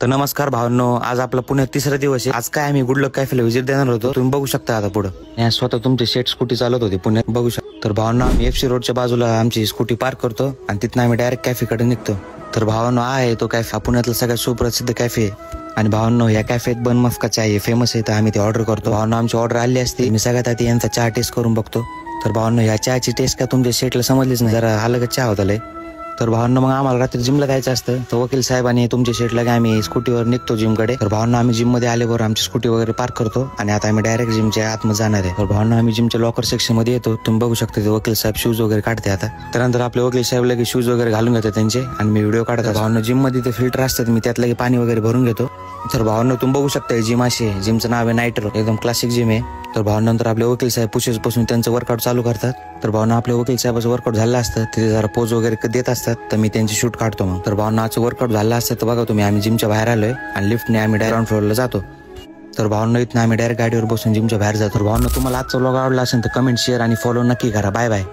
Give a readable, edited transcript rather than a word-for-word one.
तर नमस्कार भावांनो, आज आपला पुण्यात तिसरा दिवस आहे। आज काय आम्ही गुड लक कॅफेला व्हिजिट देणार होतो, तुम्ही बघू शकता आता पुढे स्वतः तुमचे शेट स्कूटी चालवत होते पुण्यात बघू शकता। तर भावांनो, आम्ही एफसी रोडच्या बाजूला आमची स्कूटी पार्क करतो आणि तिथनं आम्ही डायरेक्ट कॅफेकडे निघतो। तर भावांनो, आहे तो कॅफे पुण्यातला सगळ्यात सुप्रसिद्ध कॅफे आणि भावांनो, या कॅफेत बन मस्का चाय फेमस आहे, तर आम्ही ते ऑर्डर करतो। भावांनो, आमची ऑर्डर आली असती, मी सगळ्यात आधी यांचा चहा टेस्ट करून बघतो। तर भावांनो, या चहाची टेस्ट का तुमच्या शेटला समजलीच नाही, जरा अलगच चहा होता लय। तर भावांनो, मग आम्हाला रात्री जिमला जायचं असतं, तर वकील साहेबांनी तुमच्या शेटला की आम्ही स्कूटीवर निघतो जिमकडे। तर भावांनो, आम्ही जिम मध्ये आल्यावर आमची स्कूटी वगैरे पार्क करतो आणि आता आम्ही डायरेक्ट जिमच्या आतमध्ये जाणार आहे। तर भावांनो, आम्ही जिमच्या लॉकर सेक्शन मध्ये येतो, तुम्ही बघू शकता ते वकील साहेब शूज वगैरे काढते आता। त्यानंतर आपले वकील साहेब लगे शूज वगैरे घालून घेतात त्यांचे आणि मी व्हिडिओ काढतो। भावांनो, जिम मध्ये ते फिल्टर असतात, मी त्यात लगे पाणी वगैरे भरून घेतो। तर भावांनो, तुम्ही बघू शकता जिम अशी आहे, जिमचं नाव आहे नायट्रो, एकदम क्लासिक जिम आहे। तर भावांनंतर आपले वकील साहेब पुशेस पासून त्यांचं वर्कआउट चालू करतात। तर भावांनो, आपल्या वकील साहेबाचं वर्कआउट झालं असतं, ते जरा पोज वगैरे देत असतात, तर मी त्यांची शूट काढतो मग। तर भावांनो, आजचं वर्कआउट झालं असतं तर बघा तुम्ही, आम्ही जिमच्या बाहेर आलोय आणि लिफ्टने आम्ही डायरेक्ट ग्राउंड फ्लोअरला जातो। तर भावांनो, इथनं आम्ही डायरेक्ट गाडीवर बसून जिमच्या बाहेर जातो। भावांनो, तुम्हाला आजचा व्लॉग आवडला असेल तर कमेंट, शेअर आणि फॉलो नक्की करा। Bye bye.